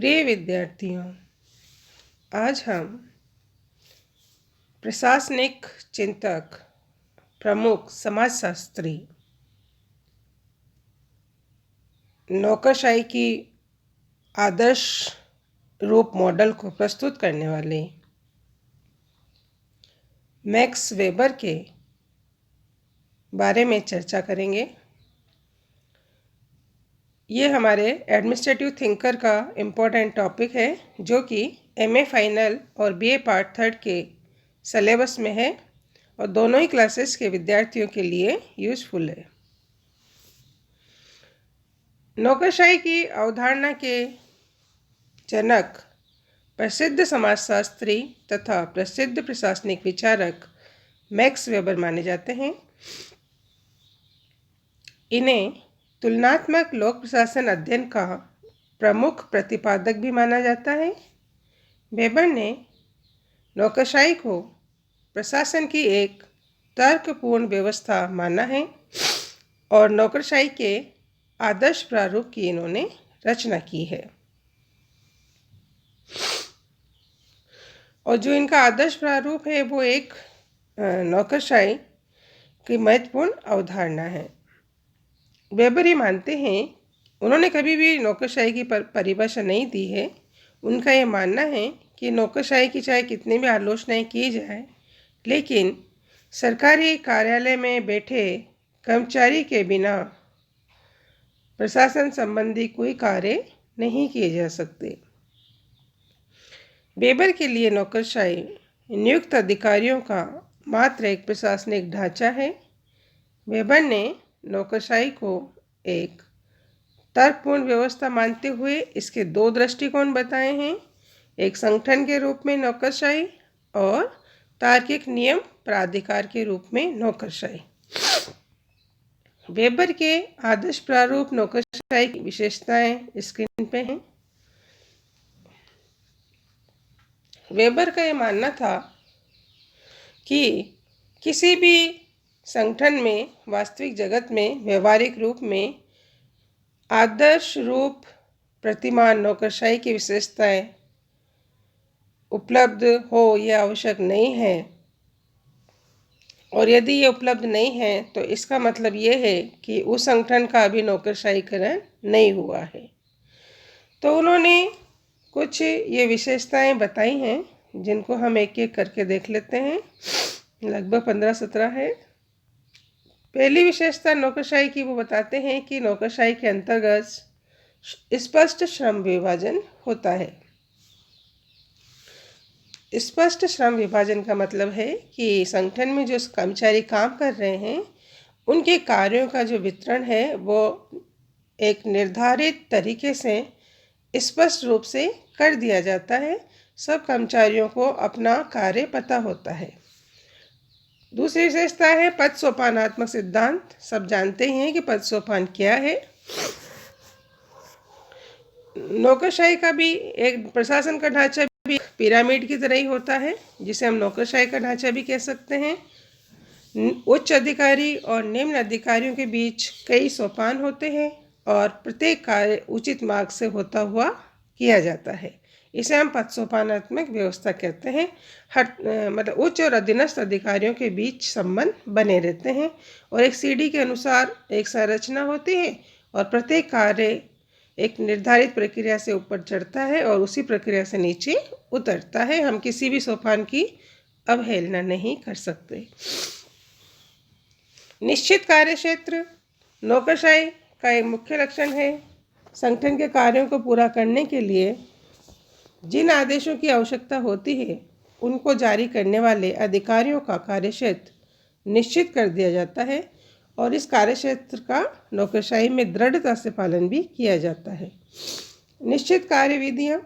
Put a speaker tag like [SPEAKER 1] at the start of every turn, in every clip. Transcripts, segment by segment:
[SPEAKER 1] प्रिय विद्यार्थियों, आज हम प्रशासनिक चिंतक प्रमुख समाजशास्त्री नौकरशाही की आदर्श रूप मॉडल को प्रस्तुत करने वाले मैक्स वेबर के बारे में चर्चा करेंगे। ये हमारे एडमिनिस्ट्रेटिव थिंकर का इम्पोर्टेंट टॉपिक है, जो कि एमए फाइनल और बीए पार्ट 3 के सिलेबस में है और दोनों ही क्लासेस के विद्यार्थियों के लिए यूजफुल है। नौकरशाही की अवधारणा के जनक प्रसिद्ध समाजशास्त्री तथा प्रसिद्ध प्रशासनिक विचारक मैक्स वेबर माने जाते हैं। इन्हें तुलनात्मक लोक प्रशासन अध्ययन का प्रमुख प्रतिपादक भी माना जाता है। वेबर ने नौकरशाही को प्रशासन की एक तर्कपूर्ण व्यवस्था माना है और नौकरशाही के आदर्श प्रारूप की इन्होंने रचना की है। और जो इनका आदर्श प्रारूप है वो एक नौकरशाही की महत्वपूर्ण अवधारणा है। वेबर ये मानते हैं, उन्होंने कभी भी नौकरशाही की परिभाषा नहीं दी है। उनका ये मानना है कि नौकरशाही की चाहे कितनी भी आलोचनाएं की जाए, लेकिन सरकारी कार्यालय में बैठे कर्मचारी के बिना प्रशासन संबंधी कोई कार्य नहीं किए जा सकते। वेबर के लिए नौकरशाही नियुक्त अधिकारियों का मात्र एक प्रशासनिक ढांचा है। वेबर ने नौकरशाही को एक तर्कपूर्ण व्यवस्था मानते हुए इसके दो दृष्टिकोण बताए हैं, एक संगठन के रूप में नौकरशाही और तार्किक नियम प्राधिकार के रूप में नौकरशाही। वेबर के आदर्श प्रारूप नौकरशाही की विशेषताएं स्क्रीन पे हैं। वेबर का यह मानना था कि किसी भी संगठन में, वास्तविक जगत में, व्यवहारिक रूप में आदर्श रूप प्रतिमान नौकरशाही की विशेषताएं उपलब्ध हो यह आवश्यक नहीं है, और यदि ये उपलब्ध नहीं है तो इसका मतलब ये है कि उस संगठन का अभी नौकरशाहीकरण नहीं हुआ है। तो उन्होंने कुछ ये विशेषताएं बताई हैं, जिनको हम एक एक करके देख लेते हैं। लगभग 15-17 है। पहली विशेषता नौकरशाही की वो बताते हैं कि नौकरशाही के अंतर्गत स्पष्ट श्रम विभाजन होता है। स्पष्ट श्रम विभाजन का मतलब है कि संगठन में जो कर्मचारी काम कर रहे हैं, उनके कार्यों का जो वितरण है वो एक निर्धारित तरीके से स्पष्ट रूप से कर दिया जाता है। सब कर्मचारियों को अपना कार्य पता होता है। दूसरी विशेषता है पद सोपानात्मक सिद्धांत। सब जानते हैं कि पद सोपान क्या है। नौकरशाही का भी एक प्रशासन का ढांचा भी पिरामिड की तरह ही होता है, जिसे हम नौकरशाही का ढांचा भी कह सकते हैं। उच्च अधिकारी और निम्न अधिकारियों के बीच कई सोपान होते हैं और प्रत्येक कार्य उचित मार्ग से होता हुआ किया जाता है। इसे हम पद सोपानात्मक व्यवस्था कहते हैं। मतलब उच्च और अधीनस्थ अधिकारियों के बीच संबंध बने रहते हैं और एक सीढ़ी के अनुसार एक संरचना होती है और प्रत्येक कार्य एक निर्धारित प्रक्रिया से ऊपर चढ़ता है और उसी प्रक्रिया से नीचे उतरता है। हम किसी भी सोपान की अवहेलना नहीं कर सकते। निश्चित कार्य क्षेत्र नौकरशाही का एक मुख्य लक्षण है। संगठन के कार्यों को पूरा करने के लिए जिन आदेशों की आवश्यकता होती है, उनको जारी करने वाले अधिकारियों का कार्यक्षेत्र निश्चित कर दिया जाता है और इस कार्यक्षेत्र का नौकरशाही में दृढ़ता से पालन भी किया जाता है। निश्चित कार्य विधियाँ,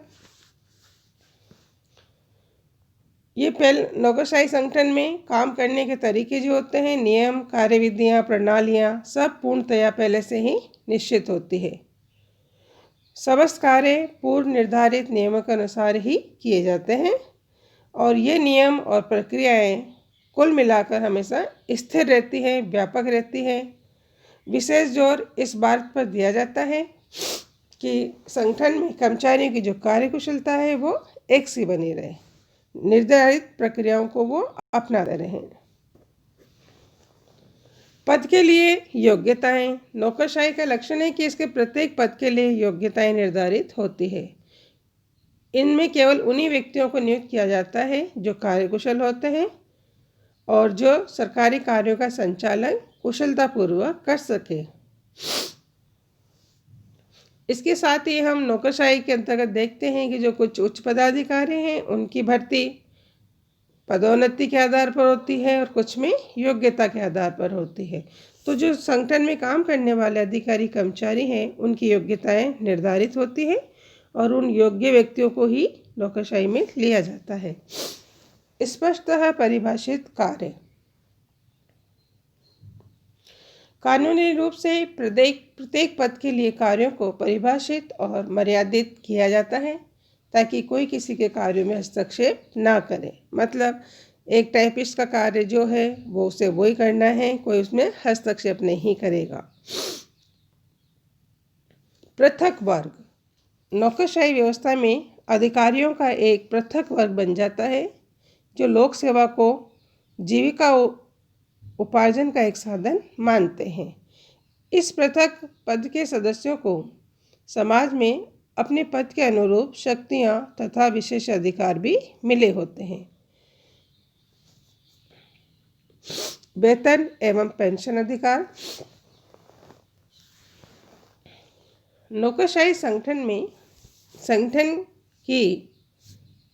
[SPEAKER 1] ये पहले नौकरशाही संगठन में काम करने के तरीके जो होते हैं, नियम, कार्य विधियाँ, प्रणालियाँ, सब पूर्णतया पहले से ही निश्चित होती है। समस्त कार्य पूर्व निर्धारित नियमों के अनुसार ही किए जाते हैं और ये नियम और प्रक्रियाएं कुल मिलाकर हमेशा स्थिर रहती है, व्यापक रहती है। विशेष जोर इस बात पर दिया जाता है कि संगठन में कर्मचारियों की जो कार्यकुशलता है वो एक सी बनी रहे, निर्धारित प्रक्रियाओं को वो अपनाते रहें। पद के लिए योग्यताएं। नौकरशाही का लक्षण है कि इसके प्रत्येक पद के लिए योग्यताएं निर्धारित होती है। इनमें केवल उन्हीं व्यक्तियों को नियुक्त किया जाता है जो कार्यकुशल होते हैं और जो सरकारी कार्यों का संचालन कुशलतापूर्वक कर सके। इसके साथ ही हम नौकरशाही के अंतर्गत देखते हैं कि जो कुछ उच्च पदाधिकारी हैं उनकी भर्ती पदोन्नति के आधार पर होती है और कुछ में योग्यता के आधार पर होती है। तो जो संगठन में काम करने वाले अधिकारी कर्मचारी हैं उनकी योग्यताएं निर्धारित होती है और उन योग्य व्यक्तियों को ही नौकरशाही में लिया जाता है। स्पष्टतः परिभाषित कार्य। कानूनी रूप से प्रत्येक पद के लिए कार्यों को परिभाषित और मर्यादित किया जाता है ताकि कोई किसी के कार्यों में हस्तक्षेप ना करे। मतलब एक टाइपिस्ट का कार्य जो है वो उसे वही करना है, कोई उसमें हस्तक्षेप नहीं करेगा। पृथक वर्ग। नौकरशाही व्यवस्था में अधिकारियों का एक पृथक वर्ग बन जाता है जो लोक सेवा को जीविका उपार्जन का एक साधन मानते हैं। इस पृथक पद के सदस्यों को समाज में अपने पद के अनुरूप शक्तियां तथा विशेष अधिकार भी मिले होते हैं। वेतन एवं पेंशन अधिकार। नौकरशाही संगठन की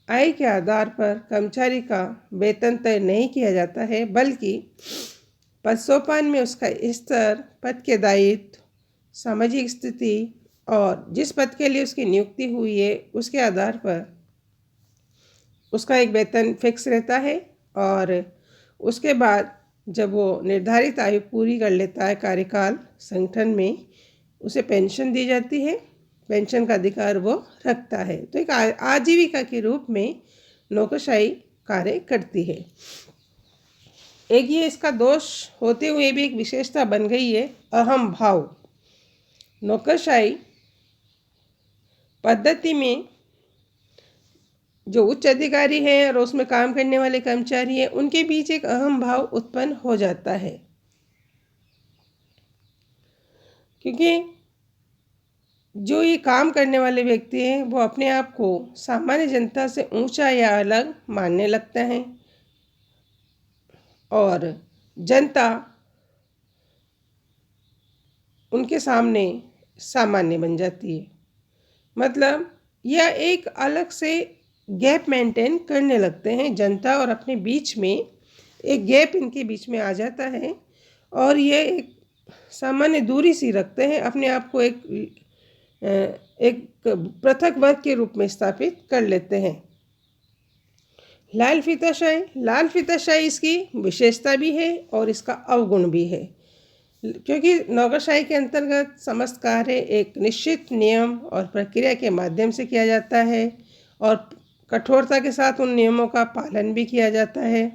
[SPEAKER 1] आय के आधार पर कर्मचारी का वेतन तय नहीं किया जाता है, बल्कि पद सोपान में उसका स्तर, पद के दायित्व, सामाजिक स्थिति और जिस पद के लिए उसकी नियुक्ति हुई है उसके आधार पर उसका एक वेतन फिक्स रहता है। और उसके बाद जब वो निर्धारित आयु पूरी कर लेता है कार्यकाल संगठन में, उसे पेंशन दी जाती है। पेंशन का अधिकार वो रखता है। तो एक आजीविका के रूप में नौकरशाही कार्य करती है। एक ये इसका दोष होते हुए भी एक विशेषता बन गई है, अहम भाव। नौकरशाही पद्धति में जो उच्च अधिकारी हैं और उसमें काम करने वाले कर्मचारी हैं उनके बीच एक अहम भाव उत्पन्न हो जाता है, क्योंकि जो ये काम करने वाले व्यक्ति हैं वो अपने आप को सामान्य जनता से ऊंचा या अलग मानने लगते हैं और जनता उनके सामने सामान्य बन जाती है। मतलब यह एक अलग से गैप मेंटेन करने लगते हैं। जनता और अपने बीच में एक गैप इनके बीच में आ जाता है और ये एक सामान्य दूरी सी रखते हैं, अपने आप को एक पृथक वर्ग के रूप में स्थापित कर लेते हैं। लाल फीताशाही इसकी विशेषता भी है और इसका अवगुण भी है, क्योंकि नौकरशाही के अंतर्गत समस्त कार्य एक निश्चित नियम और प्रक्रिया के माध्यम से किया जाता है और कठोरता के साथ उन नियमों का पालन भी किया जाता है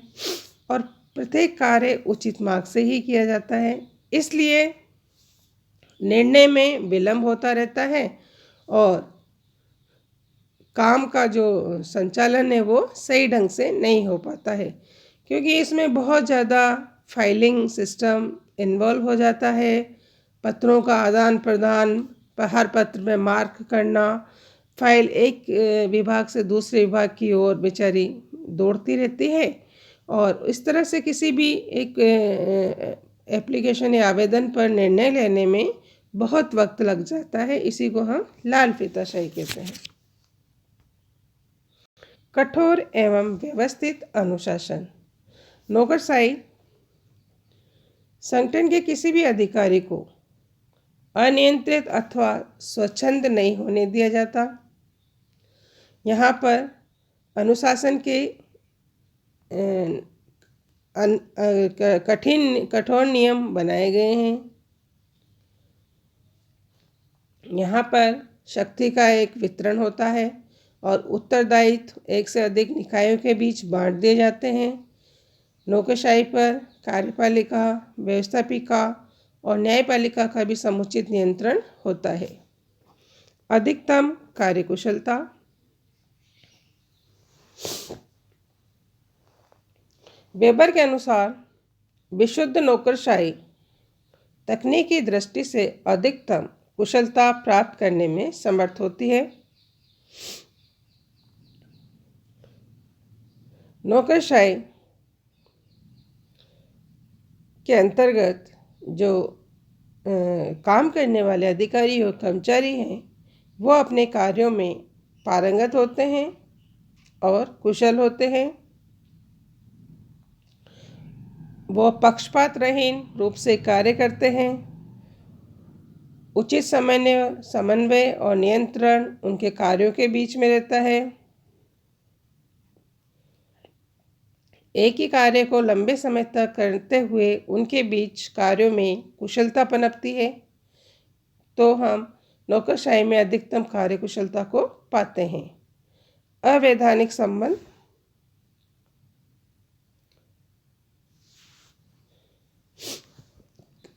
[SPEAKER 1] और प्रत्येक कार्य उचित मार्ग से ही किया जाता है। इसलिए निर्णय में विलंब होता रहता है और काम का जो संचालन है वो सही ढंग से नहीं हो पाता है, क्योंकि इसमें बहुत ज़्यादा फाइलिंग सिस्टम इन्वॉल्व हो जाता है। पत्रों का आदान प्रदान, हर पत्र में मार्क करना, फाइल एक विभाग से दूसरे विभाग की ओर बेचारी दौड़ती रहती है और इस तरह से किसी भी एक एप्लीकेशन या आवेदन पर निर्णय लेने में बहुत वक्त लग जाता है। इसी को हम लाल फीताशाही कहते हैं। कठोर एवं व्यवस्थित अनुशासन। नौकरशाही संगठन के किसी भी अधिकारी को अनियंत्रित अथवा स्वच्छंद नहीं होने दिया जाता। यहाँ पर अनुशासन के कठोर नियम बनाए गए हैं। यहाँ पर शक्ति का एक वितरण होता है और उत्तरदायित्व एक से अधिक निकायों के बीच बांट दिए जाते हैं। नौकरशाही पर कार्यपालिका, व्यवस्थापिका और न्यायपालिका का भी समुचित नियंत्रण होता है। अधिकतम कार्यकुशलता। वेबर के अनुसार विशुद्ध नौकरशाही तकनीकी दृष्टि से अधिकतम कुशलता प्राप्त करने में समर्थ होती है। नौकरशाही के अंतर्गत जो काम करने वाले अधिकारी और कर्मचारी हैं वो अपने कार्यों में पारंगत होते हैं और कुशल होते हैं। वो पक्षपात रहित रूप से कार्य करते हैं। उचित समन्वय और नियंत्रण उनके कार्यों के बीच में रहता है। एक ही कार्य को लंबे समय तक करते हुए उनके बीच कार्यों में कुशलता पनपती है, तो हम नौकरशाही में अधिकतम कार्यकुशलता को पाते हैं। अवैधानिक संबंध।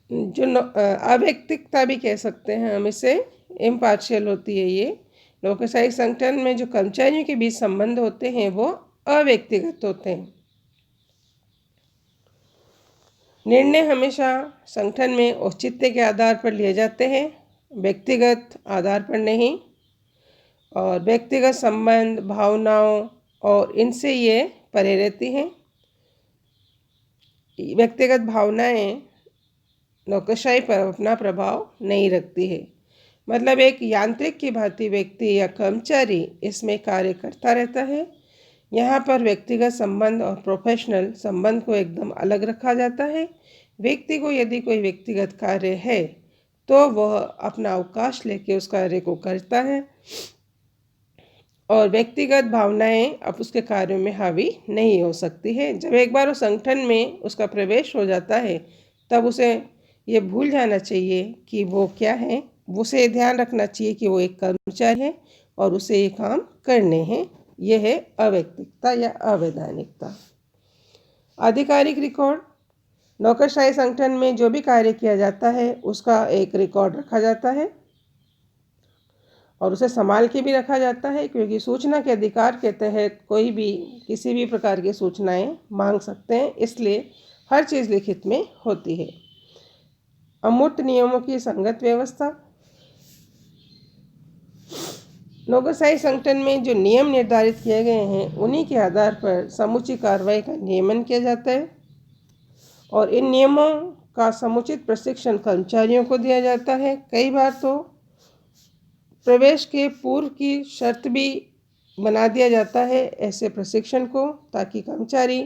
[SPEAKER 1] जो अव्यक्तिकता भी कह सकते हैं हम इसे, इम्पार्शियल होती है ये। नौकरशाही संगठन में जो कर्मचारियों के बीच संबंध होते हैं वो अव्यक्तिगत होते हैं। निर्णय हमेशा संगठन में औचित्य के आधार पर लिए जाते हैं, व्यक्तिगत आधार पर नहीं। और व्यक्तिगत संबंध, भावनाओं और इनसे ये परे रहती हैं। व्यक्तिगत भावनाएं नौकरशाही पर अपना प्रभाव नहीं रखती है। मतलब एक यांत्रिक की भांति व्यक्ति या कर्मचारी इसमें कार्य करता रहता है। यहाँ पर व्यक्तिगत संबंध और प्रोफेशनल संबंध को एकदम अलग रखा जाता है। व्यक्ति को यदि कोई व्यक्तिगत कार्य है तो वह अपना अवकाश लेके उस कार्य को करता है और व्यक्तिगत भावनाएं अब उसके कार्यों में हावी नहीं हो सकती है। जब एक बार उस संगठन में उसका प्रवेश हो जाता है तब उसे ये भूल जाना चाहिए कि वो क्या है। उसे ध्यान रखना चाहिए कि वो एक कर्मचारी है और उसे ये काम करने हैं। यह है अव्यक्तिकता या अवैधानिकता। आधिकारिक रिकॉर्ड। नौकरशाही संगठन में जो भी कार्य किया जाता है उसका एक रिकॉर्ड रखा जाता है और उसे संभाल के भी रखा जाता है, क्योंकि सूचना के अधिकार के तहत कोई भी किसी भी प्रकार की सूचनाएं मांग सकते हैं, इसलिए हर चीज़ लिखित में होती है। अमूर्त नियमों की संगत व्यवस्था। नौकरशाही संगठन में जो नियम निर्धारित किए गए हैं उन्हीं के आधार पर समुचित कार्रवाई का नियमन किया जाता है और इन नियमों का समुचित प्रशिक्षण कर्मचारियों को दिया जाता है। कई बार तो प्रवेश के पूर्व की शर्त भी बना दिया जाता है ऐसे प्रशिक्षण को, ताकि कर्मचारी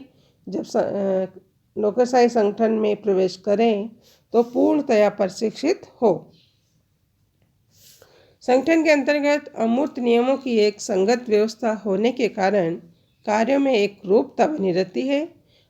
[SPEAKER 1] जब नौकरशाही संगठन में प्रवेश करें तो पूर्णतया प्रशिक्षित हो। संगठन के अंतर्गत अमूर्त नियमों की एक संगत व्यवस्था होने के कारण कार्यों में एक रूपता बनी रहती है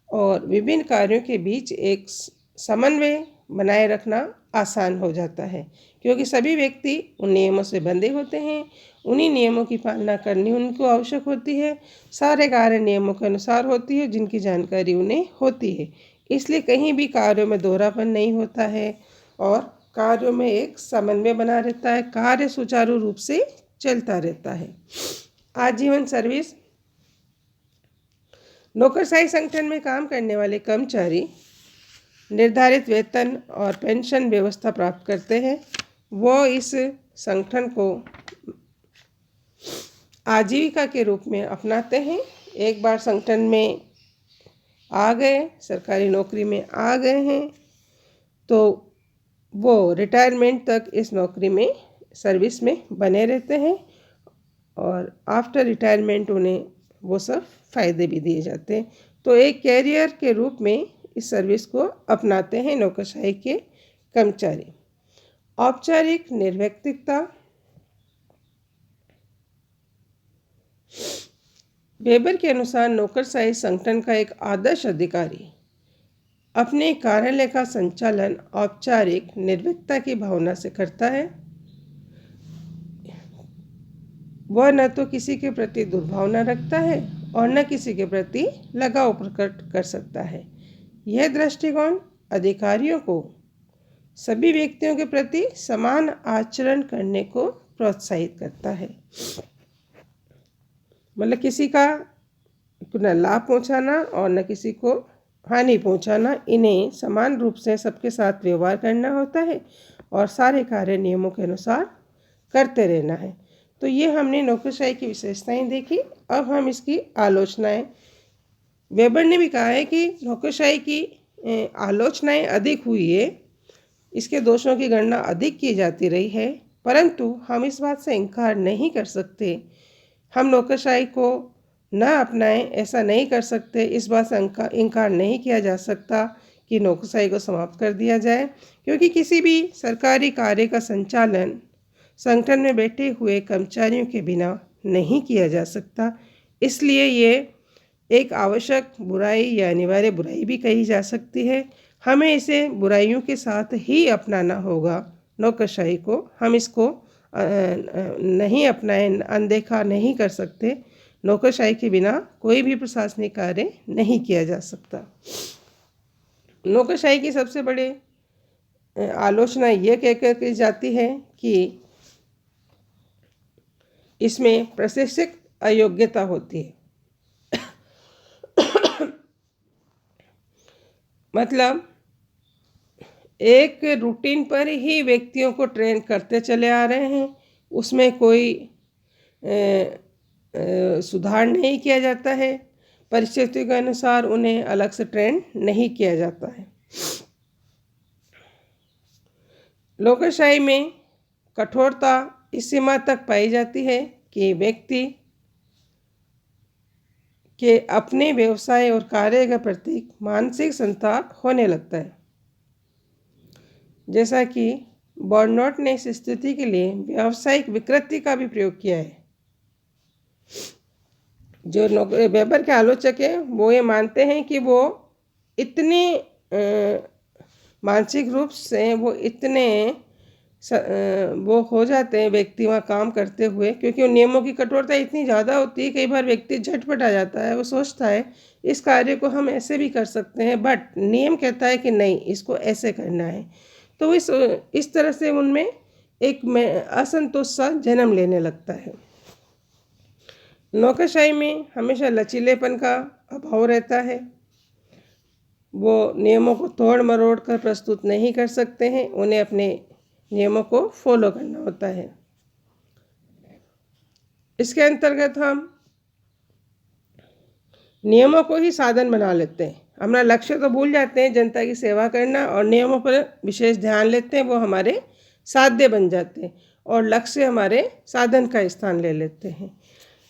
[SPEAKER 1] और विभिन्न कार्यों के बीच एक समन्वय बनाए रखना आसान हो जाता है, क्योंकि सभी व्यक्ति उन नियमों से बंधे होते हैं। उन्हीं नियमों की पालना करनी उनको आवश्यक होती है। सारे कार्य नियमों के अनुसार होती है जिनकी जानकारी उन्हें होती है, इसलिए कहीं भी कार्यों में दोहरापन नहीं होता है और कार्यों में एक समन्वय बना रहता है। कार्य सुचारू रूप से चलता रहता है। आजीवन सर्विस। नौकरशाही संगठन में काम करने वाले कर्मचारी निर्धारित वेतन और पेंशन व्यवस्था प्राप्त करते हैं। वो इस संगठन को आजीविका के रूप में अपनाते हैं। एक बार संगठन में आ गए, सरकारी नौकरी में आ गए हैं, तो वो रिटायरमेंट तक इस नौकरी में सर्विस में बने रहते हैं और आफ्टर रिटायरमेंट उन्हें वो सब फ़ायदे भी दिए जाते हैं। तो एक कैरियर के रूप में इस सर्विस को अपनाते हैं नौकरशाही के कर्मचारी। औपचारिक निर्व्यक्तिकता। वेबर के अनुसार नौकरशाही संगठन का एक आदर्श अधिकारी अपने कार्यालय का संचालन औपचारिक निर्भीकता की भावना से करता है। वह न तो किसी के प्रति दुर्भावना रखता है और न किसी के प्रति लगाव प्रकट कर सकता है। यह दृष्टिकोण अधिकारियों को सभी व्यक्तियों के प्रति समान आचरण करने को प्रोत्साहित करता है। मतलब किसी का न लाभ पहुंचाना और न किसी को हानि पहुंचाना, इन्हें समान रूप से सबके साथ व्यवहार करना होता है और सारे कार्य नियमों के अनुसार करते रहना है। तो ये हमने नौकरशाही की विशेषताएं देखी। अब हम इसकी आलोचनाएं, वेबर ने भी कहा है कि नौकरशाही की आलोचनाएं अधिक हुई है, इसके दोषों की गणना अधिक की जाती रही है, परंतु हम इस बात से इनकार नहीं कर सकते, हम नौकरशाही को न अपनाएं ऐसा नहीं कर सकते। इस बात से इनकार नहीं किया जा सकता कि नौकरशाही को समाप्त कर दिया जाए, क्योंकि किसी भी सरकारी कार्य का संचालन संगठन में बैठे हुए कर्मचारियों के बिना नहीं किया जा सकता। इसलिए ये एक आवश्यक बुराई या अनिवार्य बुराई भी कही जा सकती है। हमें इसे बुराइयों के साथ ही अपनाना होगा नौकरशाही को। हम इसको नहीं अपनाएं, अनदेखा नहीं कर सकते। नौकरशाही के बिना कोई भी प्रशासनिक कार्य नहीं किया जा सकता। नौकरशाही की सबसे बड़ी आलोचना यह कहकर की जाती है कि इसमें प्रशिक्षक अयोग्यता होती है। मतलब एक रूटीन पर ही व्यक्तियों को ट्रेन करते चले आ रहे हैं, उसमें कोई सुधार नहीं किया जाता है, परिस्थितियों के अनुसार उन्हें अलग से ट्रेन नहीं किया जाता है। नौकरशाही में कठोरता इस सीमा तक पाई जाती है कि व्यक्ति के अपने व्यवसाय और कार्य के प्रति मानसिक संताप होने लगता है। जैसा कि बर्नआउट ने इस स्थिति के लिए व्यावसायिक विकृति का भी प्रयोग किया है। जो वेबर के आलोचक हैं वो ये मानते हैं कि वो इतने मानसिक रूप से वो इतने वो हो जाते हैं व्यक्ति वहाँ काम करते हुए, क्योंकि उन नियमों की कठोरता इतनी ज़्यादा होती है, कई बार व्यक्ति झटपट आ जाता है। वो सोचता है इस कार्य को हम ऐसे भी कर सकते हैं, बट नियम कहता है कि नहीं, इसको ऐसे करना है। तो इस तरह से उनमें एक असंतोष सा जन्म लेने लगता है। नौकरशाही में हमेशा लचीलेपन का अभाव रहता है। वो नियमों को तोड़ मरोड़ कर प्रस्तुत नहीं कर सकते हैं, उन्हें अपने नियमों को फॉलो करना होता है। इसके अंतर्गत हम नियमों को ही साधन बना लेते हैं। हमारा लक्ष्य तो भूल जाते हैं, जनता की सेवा करना, और नियमों पर विशेष ध्यान लेते हैं, वो हमारे साध्य बन जाते हैं और लक्ष्य हमारे साधन का स्थान ले लेते हैं।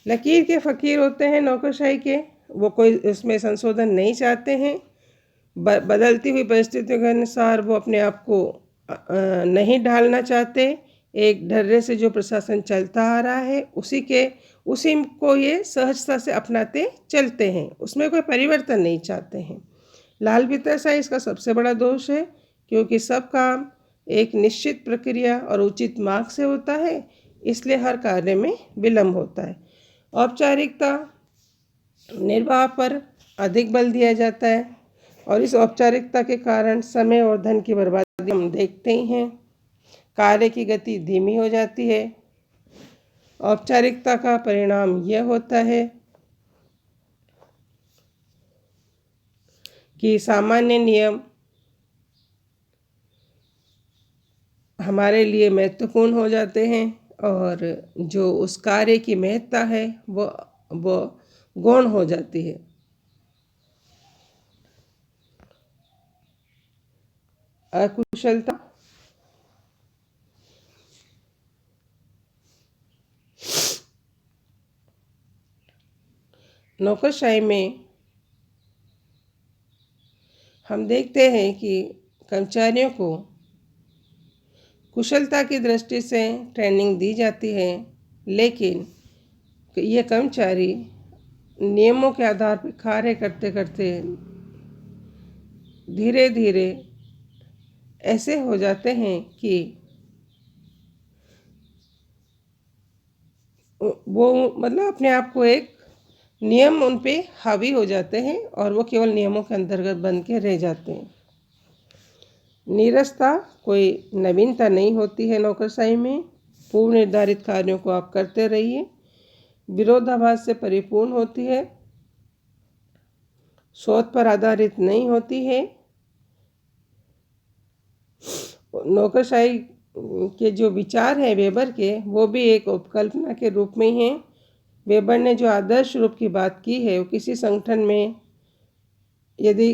[SPEAKER 1] लकीर के फ़कीर होते हैं नौकरशाही के, वो कोई इसमें संशोधन नहीं चाहते हैं। बदलती हुई परिस्थितियों के अनुसार वो अपने आप को नहीं ढालना चाहते। एक ढर्रे से जो प्रशासन चलता आ रहा है उसी को ये सहजता से अपनाते चलते हैं, उसमें कोई परिवर्तन नहीं चाहते हैं। लाल पित्तशाही इसका सबसे बड़ा दोष है, क्योंकि सब काम एक निश्चित प्रक्रिया और उचित मार्ग से होता है, इसलिए हर कार्य में विलम्ब होता है। औपचारिकता निर्वाह पर अधिक बल दिया जाता है और इस औपचारिकता के कारण समय और धन की बर्बादी हम देखते ही हैं। कार्य की गति धीमी हो जाती है। औपचारिकता का परिणाम यह होता है कि सामान्य नियम हमारे लिए महत्वपूर्ण हो जाते हैं और जो उस कार्य की महत्ता है वो गौण हो जाती है। अकुशलता नौकरशाही में हम देखते हैं कि कर्मचारियों को कुशलता की दृष्टि से ट्रेनिंग दी जाती है, लेकिन ये कर्मचारी नियमों के आधार पर कार्य करते करते धीरे धीरे ऐसे हो जाते हैं कि वो मतलब अपने आप को एक नियम उन पे हावी हो जाते हैं और वो केवल नियमों के अंतर्गत बन के रह जाते हैं। नीरसता कोई नवीनता नहीं होती है नौकरशाही में। पूर्व निर्धारित कार्यों को आप करते रहिए। विरोधाभास से परिपूर्ण होती है, शोध पर आधारित नहीं होती है। नौकरशाही के जो विचार हैं वेबर के, वो भी एक उपकल्पना के रूप में ही हैं। वेबर ने जो आदर्श रूप की बात की है, वो किसी संगठन में, यदि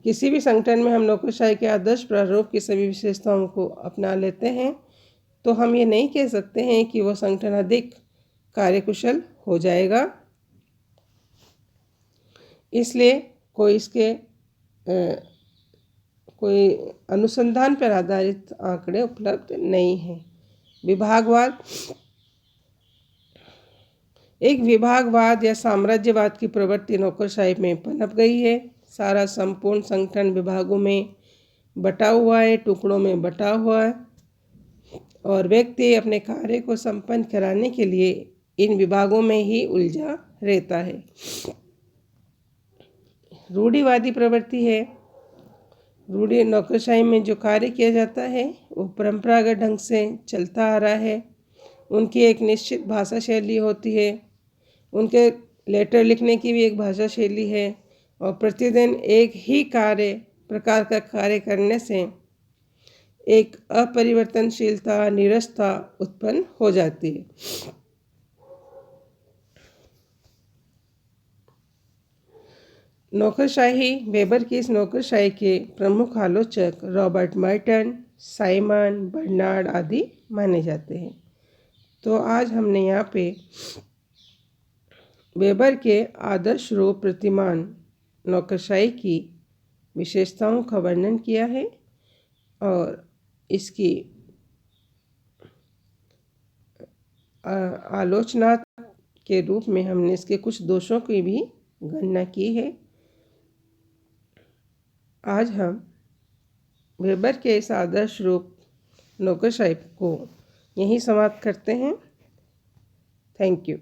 [SPEAKER 1] किसी भी संगठन में हम नौकरशाही के आदर्श प्रारूप की सभी विशेषताओं को अपना लेते हैं तो हम ये नहीं कह सकते हैं कि वो संगठन अधिक कार्यकुशल हो जाएगा। इसलिए कोई अनुसंधान पर आधारित आंकड़े उपलब्ध नहीं हैं। विभागवाद, एक विभागवाद या साम्राज्यवाद की प्रवृत्ति नौकरशाही में पनप गई है। सारा संपूर्ण संगठन विभागों में बटा हुआ है, टुकड़ों में बटा हुआ है, और व्यक्ति अपने कार्य को संपन्न कराने के लिए इन विभागों में ही उलझा रहता है। रूढ़िवादी प्रवृत्ति है। रूढ़ी नौकरशाही में जो कार्य किया जाता है वो परंपरागत ढंग से चलता आ रहा है। उनकी एक निश्चित भाषा शैली होती है, उनके लेटर लिखने की भी एक भाषा शैली है, और प्रतिदिन एक ही प्रकार का कार्य करने से एक अपरिवर्तनशीलता, नीरसता उत्पन्न हो जाती है। नौकरशाही, वेबर की इस नौकरशाही के प्रमुख आलोचक रॉबर्ट मर्टन, साइमन बर्नार्ड आदि माने जाते हैं। तो आज हमने यहाँ पे वेबर के आदर्श रूप प्रतिमान नौकरशाही की विशेषताओं का वर्णन किया है, और इसकी आलोचना के रूप में हमने इसके कुछ दोषों की भी गणना की है। आज हम वेबर के इस आदर्श रूप नौकरशाही को यहीं समाप्त करते हैं। Thank you.